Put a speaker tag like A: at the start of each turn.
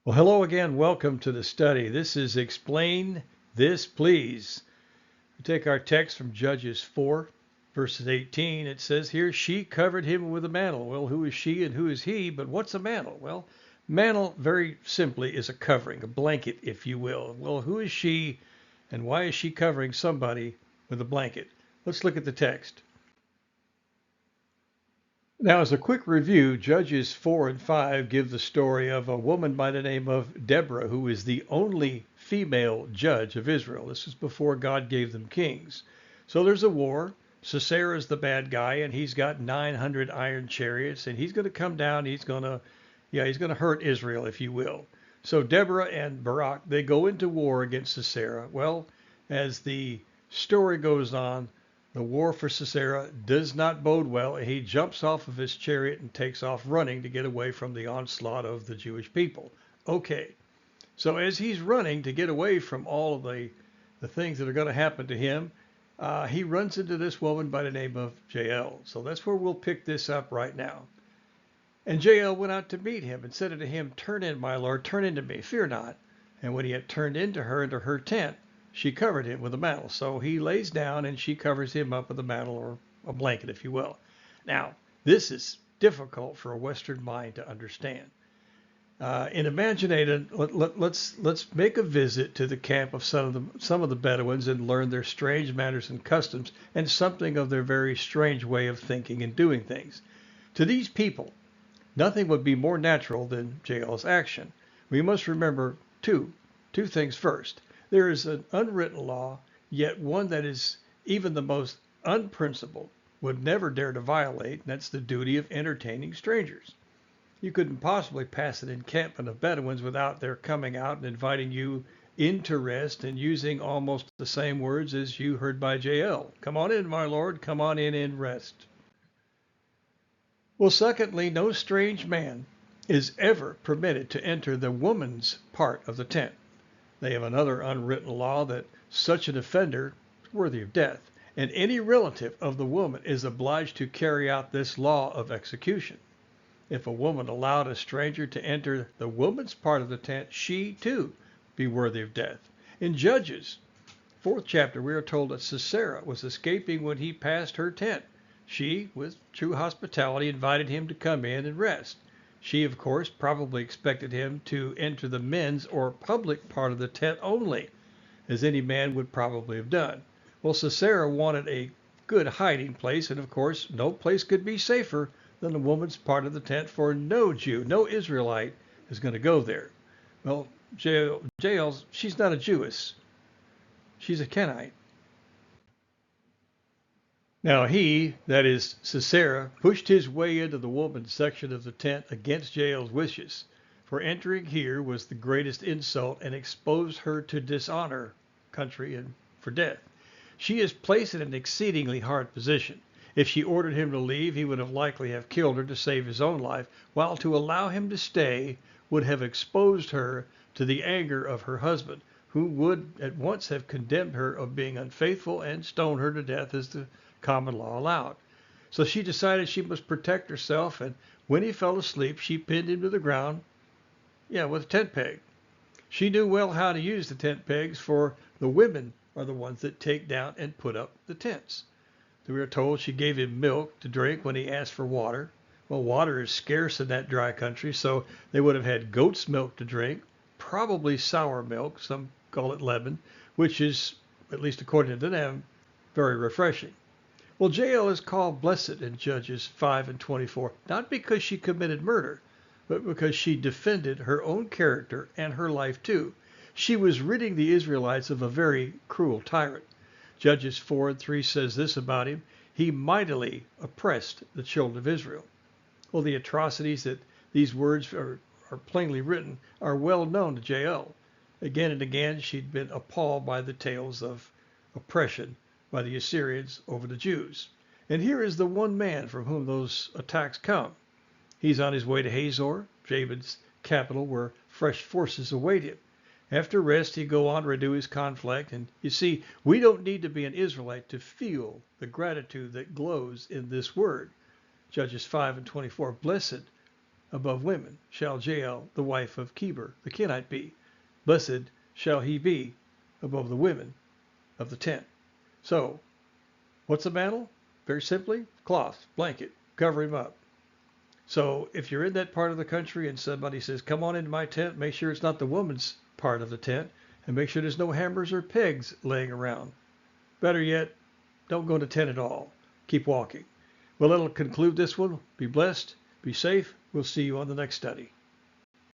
A: Well, hello again. Welcome to the study. This is Explain This, Please. We take our text from Judges 4, verses 18. It says here, she covered him with a mantle. Well, who is she and who is he? But what's a mantle? Well, mantle, very simply, is a covering, a blanket, if you will. Well, who is she and why is she covering somebody with a blanket? Let's look at the text. Now, as a quick review, Judges 4 and 5 give the story of a woman by the name of Deborah, who is the only female judge of Israel. This is before God gave them kings. So there's a war. Sisera is the bad guy, and he's got 900 iron chariots, and he's going to come down. He's going to hurt Israel, if you will. So Deborah and Barak, they go into war against Sisera. Well, as the story goes on, the war for Sisera does not bode well, and he jumps off of his chariot and takes off running to get away from the onslaught of the Jewish people. Okay, so as he's running to get away from all of the things that are going to happen to him, he runs into this woman by the name of Jael. So that's where we'll pick this up right now. And Jael went out to meet him and said unto him, Turn in, my lord, turn into me, fear not. And when he had turned into her tent, she covered him with a mantle. So he lays down and she covers him up with a mantle, or a blanket, if you will. Now, this is difficult for a Western mind to understand. In imagining, let's make a visit to the camp of some of the Bedouins and learn their strange manners and customs and something of their very strange way of thinking and doing things. To these people, nothing would be more natural than Jael's action. We must remember two things first. There is an unwritten law, yet one that is even the most unprincipled would never dare to violate, and that's the duty of entertaining strangers. You couldn't possibly pass an encampment of Bedouins without their coming out and inviting you in to rest and using almost the same words as you heard by Jael. Come on in, my lord, come on in and rest. Well, secondly, no strange man is ever permitted to enter the woman's part of the tent. They have another unwritten law that such an offender is worthy of death, and any relative of the woman is obliged to carry out this law of execution. If a woman allowed a stranger to enter the woman's part of the tent, she too be worthy of death. In Judges, 4th chapter, we are told that Sisera was escaping when he passed her tent. She, with true hospitality, invited him to come in and rest. She, of course, probably expected him to enter the men's or public part of the tent only, as any man would probably have done. Well, Sisera wanted a good hiding place, and of course, no place could be safer than the woman's part of the tent, for no Jew, no Israelite is going to go there. Well, Jael, she's not a Jewess. She's a Kenite. Now he, that is Sisera, pushed his way into the woman's section of the tent against Jael's wishes, for entering here was the greatest insult and exposed her to dishonor, country, and for death. She is placed in an exceedingly hard position. If she ordered him to leave, he would have likely have killed her to save his own life, while to allow him to stay would have exposed her to the anger of her husband, who would at once have condemned her of being unfaithful and stoned her to death as the common law allowed. So she decided she must protect herself, and when he fell asleep, she pinned him to the ground, with a tent peg. She knew well how to use the tent pegs, for the women are the ones that take down and put up the tents. We are told she gave him milk to drink when he asked for water. Well, water is scarce in that dry country, so they would have had goat's milk to drink, probably sour milk, some call it lemon, which is, at least according to them, very refreshing. Well, Jael is called blessed in Judges 5 and 24, not because she committed murder, but because she defended her own character and her life too. She was ridding the Israelites of a very cruel tyrant. Judges 4 and 3 says this about him: he mightily oppressed the children of Israel. Well, the atrocities that these words are plainly written are well known to Jael. Again and again, she'd been appalled by the tales of oppression by the Assyrians over the Jews. And here is the one man from whom those attacks come. He's on his way to Hazor, Jabin's capital, where fresh forces await him. After rest, he'd go on to renew his conflict. And you see, we don't need to be an Israelite to feel the gratitude that glows in this word. Judges 5 and 24, blessed above women shall Jael, the wife of Keber, the Kenite, be. Blessed shall he be above the women of the tent. So, what's a mantle? Very simply, cloth, blanket, cover him up. So if you're in that part of the country and somebody says, come on into my tent, make sure it's not the woman's part of the tent, and make sure there's no hammers or pegs laying around. Better yet, don't go to tent at all. Keep walking. Well, that'll conclude this one. Be blessed. Be safe. We'll see you on the next study.